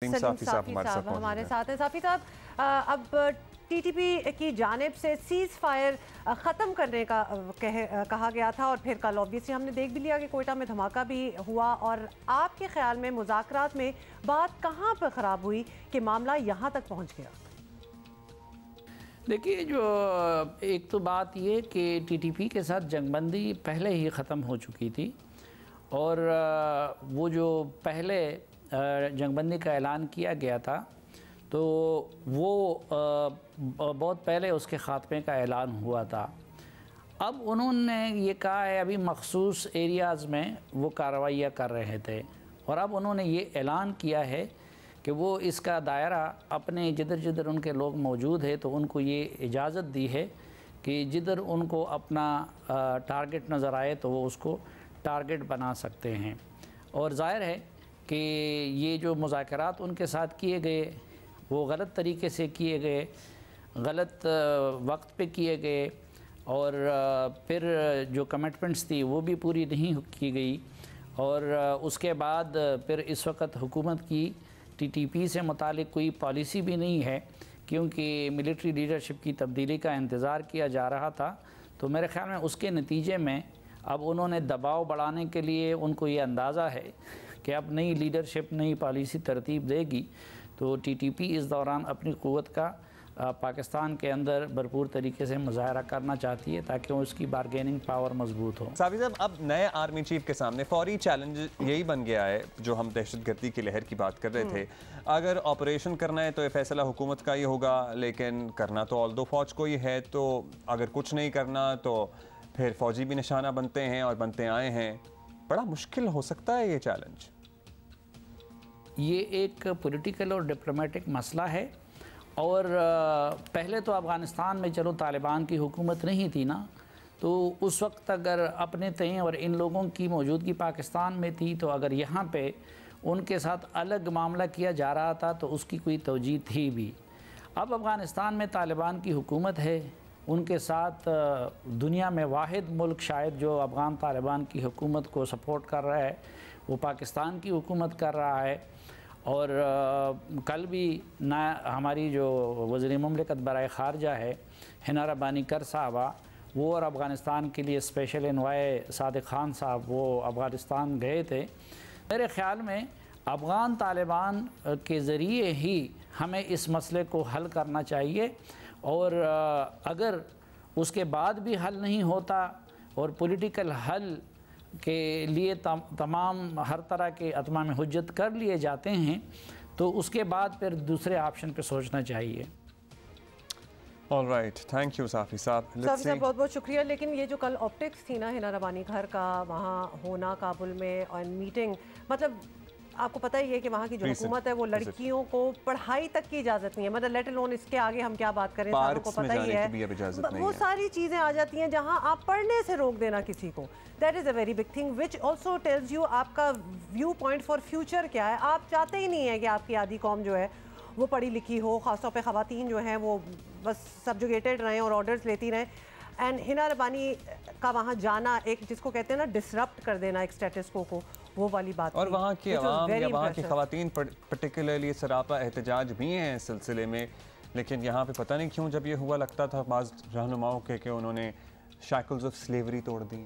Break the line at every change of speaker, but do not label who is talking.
साफी साहब हमारे साथ हैं। साफी साहब, अब टीटीपी की जानिब से सीज़ फायर ख़त्म करने का कहा गया था और फिर कल ऑब्वियसली हमने देख भी लिया कि कोयटा में धमाका भी हुआ। और आपके ख्याल में मुज़ाकरात में बात कहाँ पर ख़राब हुई कि मामला यहाँ तक पहुँच गया?
देखिए, जो एक तो बात ये कि टीटीपी के साथ जंगबंदी पहले ही ख़त्म हो चुकी थी और वो जो पहले जंगबंदी का ऐलान किया गया था तो वो बहुत पहले उसके ख़ात्मे का ऐलान हुआ था। अब उन्होंने ये कहा है अभी मखसूस एरियाज़ में वो कार्रवाइयाँ कर रहे थे और अब उन्होंने ये ऐलान किया है कि वो इसका दायरा अपने जिधर जिधर उनके लोग मौजूद है तो उनको ये इजाज़त दी है कि जिधर उनको अपना टारगेट नज़र आए तो वो उसको टारगेट बना सकते हैं। और ज़ाहिर है कि ये जो मुज़ाकरात उनके साथ किए गए वो गलत तरीके से किए गए, गलत वक्त पे किए गए और फिर जो कमिटमेंट्स थी वो भी पूरी नहीं की गई। और उसके बाद फिर इस वक्त हुकूमत की टीटीपी से मुतालिक कोई पॉलिसी भी नहीं है क्योंकि मिलिट्री लीडरशिप की तब्दीली का इंतज़ार किया जा रहा था। तो मेरे ख़्याल में उसके नतीजे में अब उन्होंने दबाव बढ़ाने के लिए उनको ये अंदाज़ा है कि अब नई लीडरशिप नई पॉलिसी तरतीब देगी तो टीटीपी इस दौरान अपनी क़ुव्वत का पाकिस्तान के अंदर भरपूर तरीके से मुज़ाहरा करना चाहती है ताकि उसकी बारगेनिंग पावर मजबूत हो।
साफी साहब, अब नए आर्मी चीफ के सामने फौरी चैलेंज यही बन गया है जो हम दहशतगर्दी की लहर की बात कर रहे थे। अगर ऑपरेशन करना है तो ये फैसला हुकूमत का ही होगा, लेकिन करना तो ऑल दो फौज को ही है। तो अगर कुछ नहीं करना तो फिर फौजी भी निशाना बनते हैं और बनते आए हैं। बड़ा मुश्किल हो सकता है ये चैलेंज।
ये एक पॉलिटिकल और डिप्लोमेटिक मसला है और पहले तो अफ़गानिस्तान में चलो तालिबान की हुकूमत नहीं थी ना, तो उस वक्त अगर अपने तय और इन लोगों की मौजूदगी पाकिस्तान में थी तो अगर यहाँ पे उनके साथ अलग मामला किया जा रहा था तो उसकी कोई तवजीह थी भी। अब अफ़गानिस्तान में तालिबान की हुकूमत है, उनके साथ दुनिया में वाहिद मुल्क शायद जो अफ़गान तालिबान की हुकूमत को सपोर्ट कर रहा है वो पाकिस्तान की हुकूमत कर रहा है। और कल भी ना हमारी जो वज़ीर मुमलिकत बराए ख़ारजा है हिना रब्बानी कर साहबा वो और अफ़गानिस्तान के लिए स्पेशल एनवाय सादिक ख़ान साहब वो अफ़गानिस्तान गए थे। मेरे ख़्याल में अफ़गान तालिबान के ज़रिए ही हमें इस मसले को हल करना चाहिए और अगर उसके बाद भी हल नहीं होता और पॉलिटिकल हल के लिए तमाम हर तरह के अतमाम हुज्जत कर लिए जाते हैं तो उसके बाद फिर दूसरे ऑप्शन पे सोचना चाहिए।
ऑलराइट, थैंक यू साफी साहब।
बहुत बहुत शुक्रिया। लेकिन ये जो कल ऑप्टिक्स थी ना हिना रब्बानी घर का वहाँ होना काबुल में और मीटिंग, मतलब आपको पता ही है कि वहाँ की जो हुकूमत है वो लड़कियों को पढ़ाई तक की इजाज़त नहीं है, मतलब लेट अलोन इसके आगे हम क्या बात करें, सारों को पता ही है वो सारी चीज़ें आ जाती हैं जहाँ आप पढ़ने से रोक देना किसी को। That is a very big thing which also tells you आपका व्यू पॉइंट फॉर फ्यूचर क्या है। आप चाहते ही नहीं है कि आपकी आधी कौम जो है वो पढ़ी लिखी हो, ख़ासतौर पर ख़वातीन जो हैं वो बस सब्जुगेटेड रहें और ऑर्डर्स लेती रहें। एंड हिना रब्बानी का वहाँ जाना एक जिसको कहते हैं ना डिसरप्ट कर देना एक स्टेटस को वो वाली बात।
और वहाँ की आवाम या वहाँ की ख़वातीन पर्टिकुलरली सरापा एहतजाज भी हैं इस सिलसिले में, लेकिन यहाँ पे पता नहीं क्यों जब ये हुआ लगता था बाज़ रहनुमाओं के कि उन्होंने शैकल्स ऑफ स्लेवरी तोड़ दी।